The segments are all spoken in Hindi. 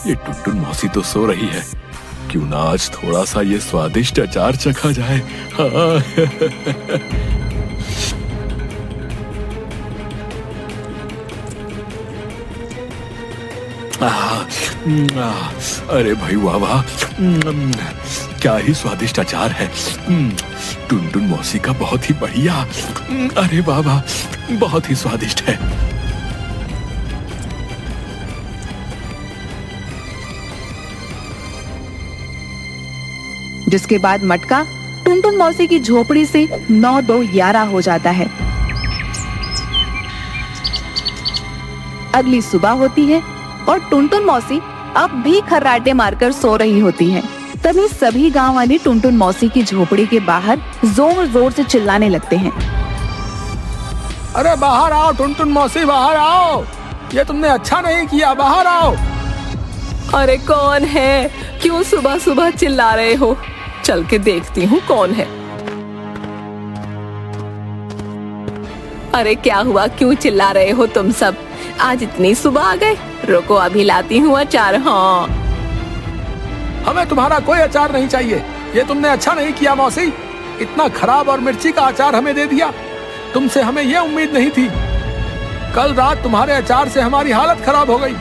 ये टुनटुन मौसी तो सो रही है, क्यों ना आज थोड़ा सा ये स्वादिष्ट अचार चखा जाए। हाँ। अरे भाई वाह वाह, क्या ही स्वादिष्ट अचार है। टुनटुन मौसी का बहुत ही बढ़िया। अरे वाह वाह, बहुत ही स्वादिष्ट है। जिसके बाद मटका टुनटुन मौसी की झोपड़ी से 9-2-11 हो जाता है। अगली सुबह होती है और टुनटुन मौसी अब भी खर्राटे मारकर सो रही होती है। तभी सभी गांव वाले टुनटुन मौसी की झोपड़ी के बाहर जोर जोर से चिल्लाने लगते हैं। अरे बाहर आओ टुनटुन मौसी, बाहर आओ, ये तुमने अच्छा नहीं किया, बाहर आओ। अरे कौन है? क्यों सुबह सुबह चिल्ला रहे हो? चल के देखती हूँ कौन है। अरे क्या हुआ, क्यों चिल्ला रहे हो तुम सब? आज इतनी सुबह आ गए? रुको अभी लाती हूँ अचार। हाँ, हमें तुम्हारा कोई अचार नहीं चाहिए, ये तुमने अच्छा नहीं किया मौसी। इतना खराब और मिर्ची का अचार हमें दे दिया, तुमसे हमें ये उम्मीद नहीं थी। कल रात तुम्हारे अचार से हमारी हालत खराब हो गई।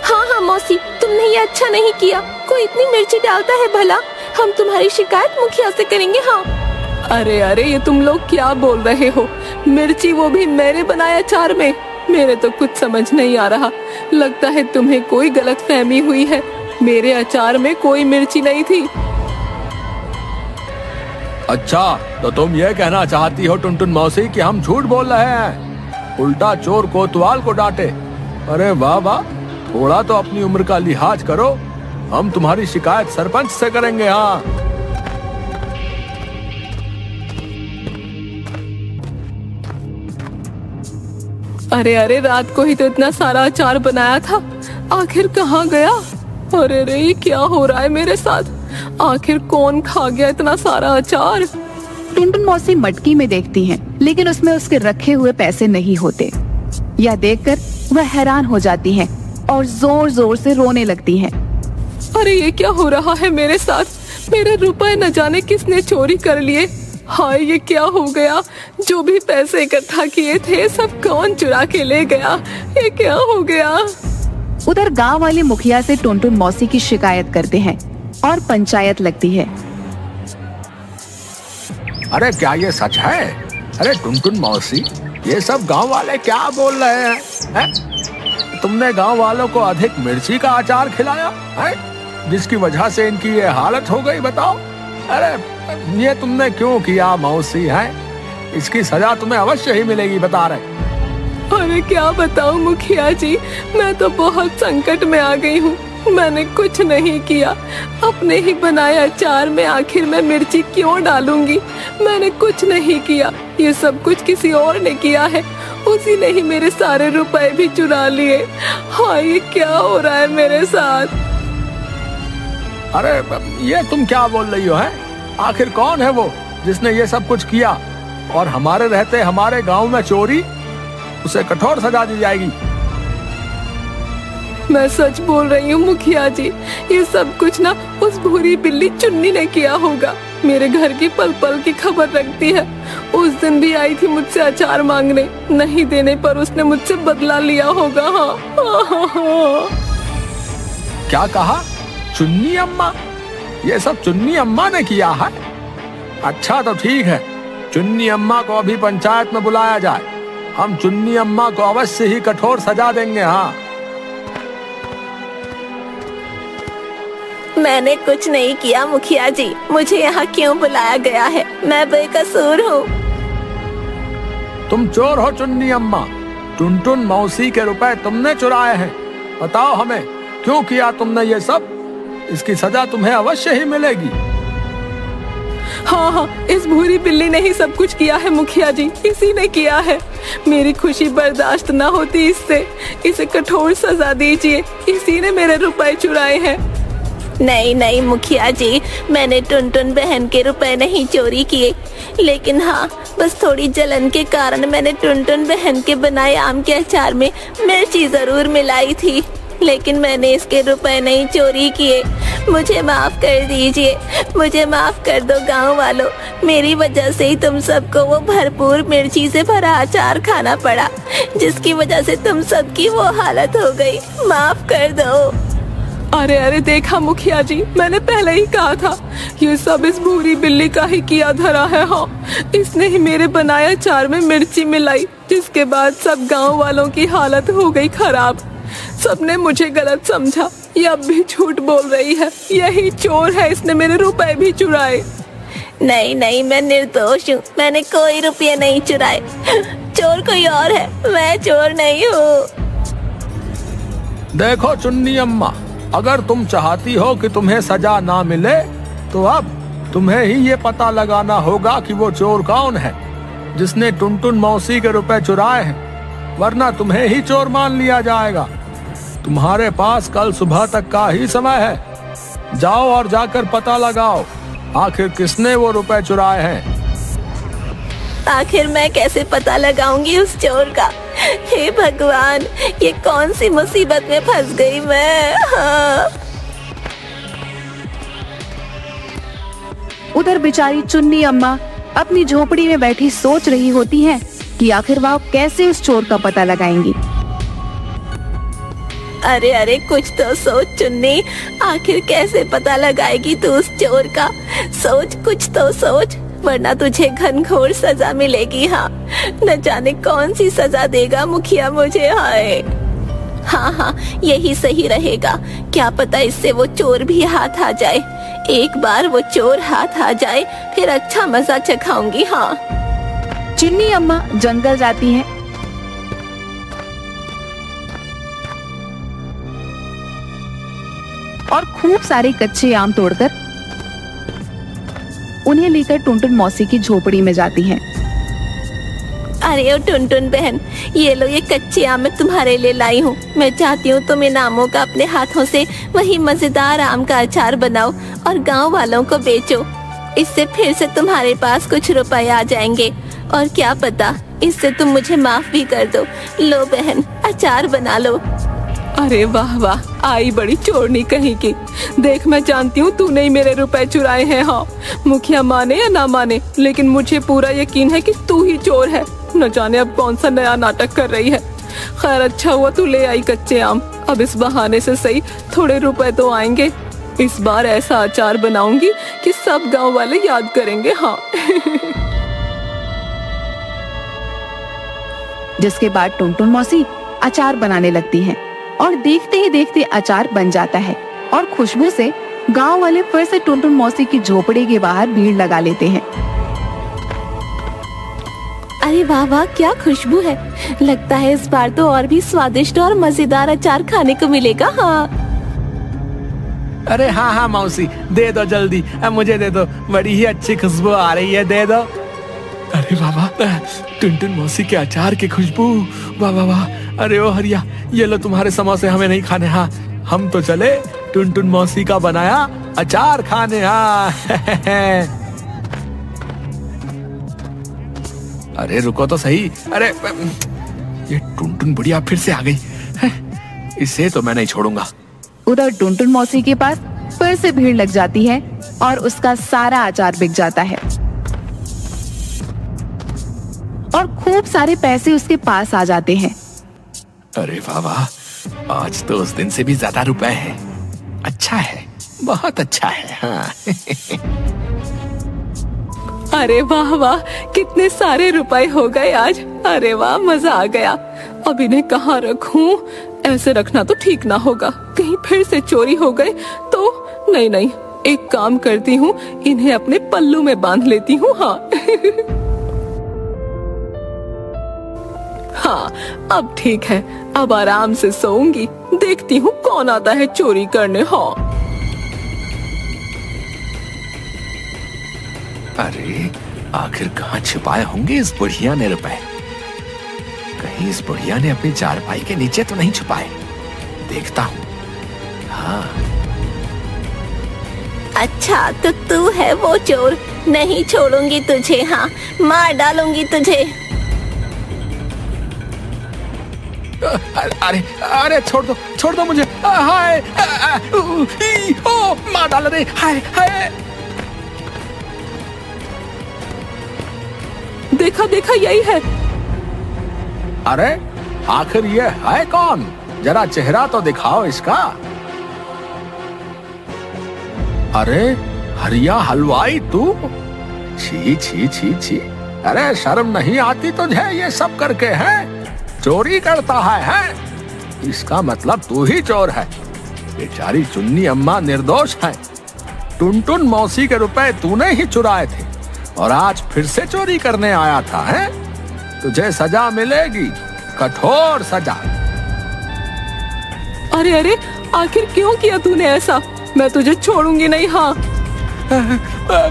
हाँ हाँ मौसी, तुमने ये अच्छा नहीं किया। कोई इतनी मिर्ची डालता है भला? हम तुम्हारी शिकायत मुखिया से करेंगे। हाँ। अरे अरे, ये तुम लोग क्या बोल रहे हो? मिर्ची, वो भी मेरे बनाए अचार में? मेरे तो कुछ समझ नहीं आ रहा। लगता है तुम्हें कोई गलतफहमी हुई है। मेरे अचार में कोई मिर्ची नहीं थी। अच्छा, तो तुम ये कहना चाहती हो टुनटुन मौसी कि हम झूठ बोल रहे हैं? उल्टा चोर कोतवाल को डांटे। अरे वाह वाह, थोड़ा तो अपनी उम्र का लिहाज करो। हम तुम्हारी शिकायत सरपंच से करेंगे। हाँ, अरे अरे, रात को ही तो इतना सारा अचार बनाया था, आखिर कहाँ गया? अरे रे, ये क्या हो रहा है मेरे साथ? आखिर कौन खा गया इतना सारा अचार? टुनटुन मौसी मटकी में देखती हैं, लेकिन उसमें उसके रखे हुए पैसे नहीं होते। यह देखकर वह हैरान हो जाती हैं और जोर जोर से रोने लगती हैं। अरे ये क्या हो रहा है मेरे साथ? मेरे रुपए न जाने किसने चोरी कर लिए। हाय, ये क्या हो गया? जो भी पैसे इकट्ठा किए थे सब कौन चुरा के ले गया? ये क्या हो गया? उधर गांव वाले मुखिया से टुनटुन मौसी की शिकायत करते हैं और पंचायत लगती है। अरे क्या ये सच है? अरे टुनटुन मौसी, ये सब गांव वाले क्या बोल रहे हैं? तुमने गांव वालों को अधिक मिर्ची का अचार खिलाया है, जिसकी वजह से इनकी ये हालत हो गई? बताओ। अरे ये तुमने क्यों किया मौसी? है, इसकी सजा तुम्हें अवश्य ही मिलेगी, बता रहे। अरे क्या बताऊं मुखिया जी, मैं तो बहुत संकट में आ गई हूँ। मैंने कुछ नहीं किया। अपने ही बनाए अचार में आखिर मैं मिर्ची क्यों डालूंगी? मैंने कुछ नहीं किया, ये सब कुछ किसी और ने किया है। उसी ने ही मेरे सारे रुपए भी चुरा लिए। हाँ, ये क्या हो रहा है मेरे साथ? अरे ये तुम क्या बोल रही हो? है, आखिर कौन है वो जिसने ये सब कुछ किया? और हमारे रहते हमारे गांव में चोरी, उसे कठोर सजा दी जाएगी। मैं सच बोल रही हूँ मुखिया जी, ये सब कुछ ना उस भूरी बिल्ली चुन्नी ने किया होगा। मेरे घर की पल पल की खबर रखती है। उस दिन भी आई थी मुझसे अचार मांगने, नहीं देने पर उसने मुझसे बदला लिया होगा। हाँ। क्या कहा? चुन्नी अम्मा? ये सब चुन्नी अम्मा ने किया है? अच्छा तो ठीक है, चुन्नी अम्मा को अभी पंचायत में बुलाया जाए। हम चुन्नी अम्मा को अवश्य ही कठोर सजा देंगे। हाँ, मैंने कुछ नहीं किया मुखिया जी, मुझे यहाँ क्यों बुलाया गया है? मैं बेकसूर हूँ। तुम चोर हो चुन्नी अम्मा। टुनटुन मौसी के रुपए तुमने चुराए हैं। बताओ हमें, क्यों किया तुमने ये सब? इसकी सजा तुम्हें अवश्य ही मिलेगी। हाँ, इस भूरी बिल्ली ने ही सब कुछ किया है मुखिया जी, इसी ने किया है। मेरी खुशी बर्दाश्त न होती इससे। इसे कठोर सजा दीजिए, इसी ने मेरे रुपए चुराए हैं। नहीं नहीं मुखिया जी, मैंने टुनटुन बहन के रुपए नहीं चोरी किए, लेकिन हाँ, बस थोड़ी जलन के कारण मैंने टुनटुन बहन के बनाए आम के अचार में मिर्ची जरूर मिलाई थी। लेकिन मैंने इसके रुपए नहीं चोरी किए। मुझे माफ कर दीजिए, मुझे माफ कर दो गांव वालों। मेरी वजह से ही तुम सबको वो भरपूर मिर्ची से भरा अचार खाना पड़ा, जिसकी वजह से तुम सबकी वो हालत हो गई। माफ कर दो। अरे अरे देखा मुखिया जी, मैंने पहले ही कहा था ये सब इस भूरी बिल्ली का ही किया धरा है। हाँ, इसने ही मेरे बनाए अचार में मिर्ची मिलाई, जिसके बाद सब गांव वालों की हालत हो गई खराब। सबने मुझे गलत समझा। ये अब भी झूठ बोल रही है, यही चोर है, इसने मेरे रुपए भी चुराए। नहीं नहीं, मैं निर्दोष हूँ, मैंने कोई रुपये नहीं चुराए। चोर कोई और है, मैं चोर नहीं हूँ। देखो चुन्नी अम्मा, अगर तुम चाहती हो कि तुम्हें सजा ना मिले तो अब तुम्हें ही ये पता लगाना होगा कि वो चोर कौन है जिसने टुनटुन मौसी के रुपए चुराए हैं, वरना तुम्हें ही चोर मान लिया जाएगा। तुम्हारे पास कल सुबह तक का ही समय है। जाओ और जाकर पता लगाओ आखिर किसने वो रुपए चुराए हैं। आखिर मैं कैसे पता लगाऊंगी उस चोर का? हे भगवान, ये कौन सी मुसीबत में फंस गई मैं। हाँ। उधर बेचारी चुन्नी अम्मा अपनी झोपड़ी में बैठी सोच रही होती है कि आखिर वह कैसे उस चोर का पता लगाएंगी। अरे अरे, कुछ तो सोच चुन्नी, आखिर कैसे पता लगाएगी तू उस चोर का? सोच, कुछ तो सोच, वरना तुझे घनघोर सजा मिलेगी। हाँ, न जाने कौन सी सजा देगा मुखिया मुझे। हाय, हाँ हाँ, यही सही रहेगा। क्या पता इससे वो चोर भी हाथ आ जाए। एक बार वो चोर हाथ आ जाए, फिर अच्छा मजा चखाऊंगी। हाँ। चुन्नी अम्मा जंगल जाती हैं और खूब सारे कच्चे आम तोड़कर उन्हें लेकर टुनटुन मौसी की झोपड़ी में जाती हैं। अरे ओ टुनटुन बहन, ये लो, ये कच्चे आम मैं तुम्हारे लिए लाई हूँ। मैं चाहती हूँ तुम इन आमों का अपने हाथों से वही मजेदार आम का अचार बनाओ और गांव वालों को बेचो। इससे फिर से तुम्हारे पास कुछ रुपए आ जाएंगे, और क्या पता इससे तुम मुझे माफ भी कर दो। लो बहन, अचार बना लो। अरे वाह वाह, आई बड़ी चोरनी कहीं की। देख, मैं जानती हूँ तूने ही मेरे रुपए चुराए हैं। हाँ, मुखिया माने या ना माने, लेकिन मुझे पूरा यकीन है कि तू ही चोर है। न जाने अब कौन सा नया नाटक कर रही है। खैर, अच्छा हुआ तू ले आई कच्चे आम। अब इस बहाने से सही थोड़े रुपए तो आएंगे। इस बार ऐसा अचार बनाऊंगी कि सब गांव वाले याद करेंगे। हाँ। जिसके बाद टुनटुन मौसी अचार बनाने लगती हैं और देखते ही देखते अचार बन जाता है और खुशबू से गांव वाले फिर से टुनटुन मौसी की झोपड़ी के बाहर भीड़ लगा लेते हैं। अरे वाह वाह, क्या खुशबू है। लगता है इस बार तो और भी स्वादिष्ट और मजेदार अचार खाने को मिलेगा। हाँ। अरे हाँ हाँ मौसी, दे दो जल्दी, अब मुझे दे दो, बड़ी ही अच्छी खुशबू आ रही है, दे दो। अरे वाह वाह, टुनटुन मौसी के अचार की खुशबू, वाह वाह वाह। अरे ओ हरिया, ये लो तुम्हारे समोसे, हमें नहीं खाने। हाँ, हम तो चले टुनटुन मौसी का बनाया अचार खाने। हाँ। अरे रुको तो सही, अरे ये टुनटुन बुढ़िया फिर से आ गई है। इसे तो मैं नहीं छोड़ूंगा। उधर टुनटुन मौसी के पास फिर से भीड़ लग जाती है और उसका सारा अचार बिक जाता है और खूब सारे पैसे उसके पास आ जाते हैं। अरे वाह वाह, आज तो उस दिन से भी ज्यादा रुपए हैं। अच्छा है, बहुत अच्छा है। हाँ। अरे वाह वाह, कितने सारे रुपए हो गए आज। अरे वाह, मजा आ गया। अब इन्हें कहाँ रखूं? ऐसे रखना तो ठीक ना होगा, कहीं फिर से चोरी हो गए तो। नहीं नहीं, एक काम करती हूँ, इन्हें अपने पल्लू में बांध लेती हूँ। हाँ। हाँ, अब ठीक है, अब आराम से सोऊंगी। देखती हूँ कौन आता है चोरी करने। हाँ। अरे आखिर कहाँ छिपाए होंगे इस बुढ़िया ने रुपए? कहीं इस बुढ़िया ने अपनी चारपाई के नीचे तो नहीं छुपाए? देखता हूँ। हाँ। अच्छा, तो तू है वो चोर। नहीं छोड़ूंगी तुझे। हाँ, मार डालूंगी तुझे। अरे अरे छोड़ दो मुझे। हाय ओ मार डाला रे। हाय हाय। देखा देखा यही है। अरे आखिर ये है कौन? जरा चेहरा तो दिखाओ इसका। अरे हरिया हलवाई तू? छी छी छी छी। अरे शर्म नहीं आती तुझे ये सब करके? है चोरी करता है? इसका मतलब तू ही चोर है। बेचारी चुन्नी अम्मा निर्दोष है। टुनटुन मौसी के रुपए तूने ही चुराए थे और आज फिर से चोरी करने आया था। है तुझे सजा मिलेगी, कठोर सजा। अरे अरे आखिर क्यों किया तूने ऐसा? मैं तुझे छोड़ूंगी नहीं। हाँ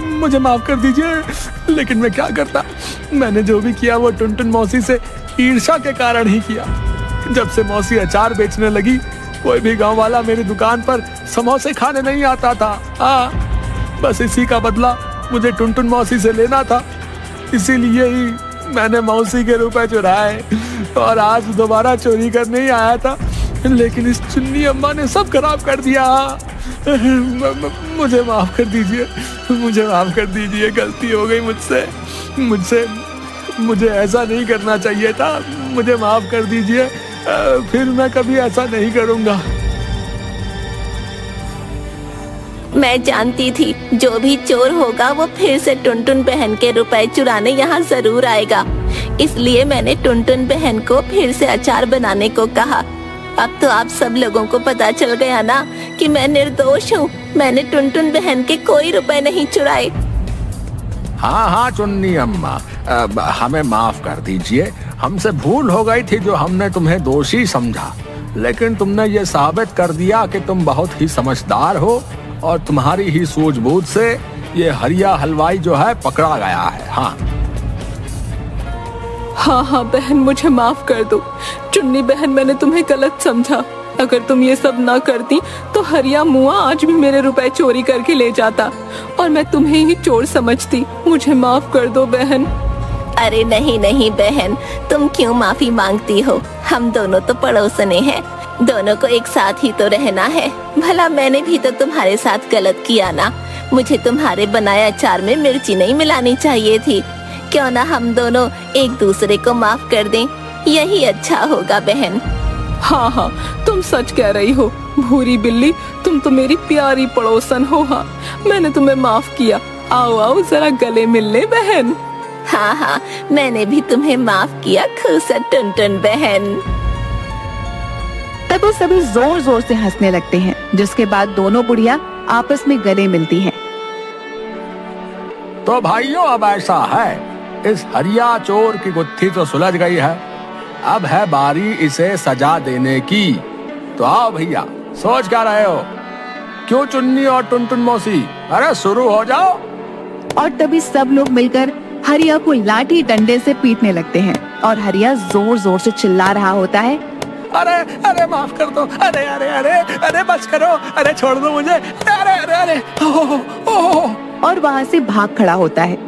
मुझे माफ कर दीजिए, लेकिन मैं क्या करता। मैंने जो भी किया वो टुनटुन मौसी से ईर्ष्या के कारण ही किया। जब से मौसी अचार बेचने लगी, कोई भी गांव वाला मेरी दुकान पर समोसे खाने नहीं आता था। हाँ बस इसी का बदला मुझे टुनटुन मौसी से लेना था। इसीलिए ही मैंने मौसी के रुपए चुराए और आज दोबारा चोरी करने ही आया था, लेकिन इस चुन्नी अम्मा ने सब खराब कर दिया। मुझे माफ कर दीजिए, मुझे माफ कर दीजिए। गलती हो गई मुझसे। मुझे ऐसा नहीं करना चाहिए था। मुझे माफ कर दीजिए। फिर मैं कभी ऐसा नहीं करूंगा। मैं जानती थी जो भी चोर होगा वो फिर से टुनटुन बहन के रुपए चुराने यहाँ जरूर आएगा। इसलिए मैंने टुनटुन बहन को फिर से अचार बनाने को कहा। अब तो आप सब लोगों को पता चल गया ना कि मैं निर्दोष हूँ। मैंने टुनटुन बहन के कोई रुपए नहीं चुराए। हाँ चुन्नी अम्मा, हमें माफ कर दीजिए। हमसे भूल हो गई थी जो हमने तुम्हें दोषी समझा, लेकिन तुमने ये साबित कर दिया कि तुम बहुत ही समझदार हो और तुम्हारी ही सूझबूझ से ये हरिया हलवाई जो है पकड़ा गया है। हाँ बहन, मुझे माफ कर दो। चुन्नी बहन, मैंने तुम्हें गलत समझा। अगर तुम ये सब ना करती तो हरिया मुआ आज भी मेरे रुपए चोरी करके ले जाता और मैं तुम्हें ही चोर समझती। मुझे माफ कर दो बहन। अरे नहीं बहन, तुम क्यों माफी मांगती हो? हम दोनों तो पड़ोसने हैं, दोनों को एक साथ ही तो रहना है। भला मैंने भी तो तुम्हारे साथ गलत किया ना। मुझे तुम्हारे बनाए अचार में मिर्ची नहीं मिलानी चाहिए थी। क्यों ना हम दोनों एक दूसरे को माफ कर दें, यही अच्छा होगा बहन। हाँ तुम सच कह रही हो भूरी बिल्ली, तुम तो मेरी प्यारी पड़ोसन हो। हाँ मैंने तुम्हें माफ किया। आओ जरा गले मिल ले बहन। हाँ मैंने भी तुम्हें माफ किया खुश टुनटुन बहन। तब वो सभी जोर जोर से हंसने लगते हैं, जिसके बाद दोनों बुढ़िया आपस में गले मिलती हैं। तो भाइयों अब ऐसा है, इस हरिया चोर की गुत्थी तो सुलझ गई है। अब है बारी इसे सजा देने की। तो आओ भैया, सोच क्या रहे हो? क्यों चुन्नी और टुनटुन मौसी, अरे शुरू हो जाओ। और तभी सब लोग मिलकर हरिया को लाठी डंडे से पीटने लगते हैं और हरिया जोर जोर से चिल्ला रहा होता है, अरे माफ कर दो। अरे बस करो। अरे छोड़ दो मुझे। अरे और वहाँ से भाग खड़ा होता है।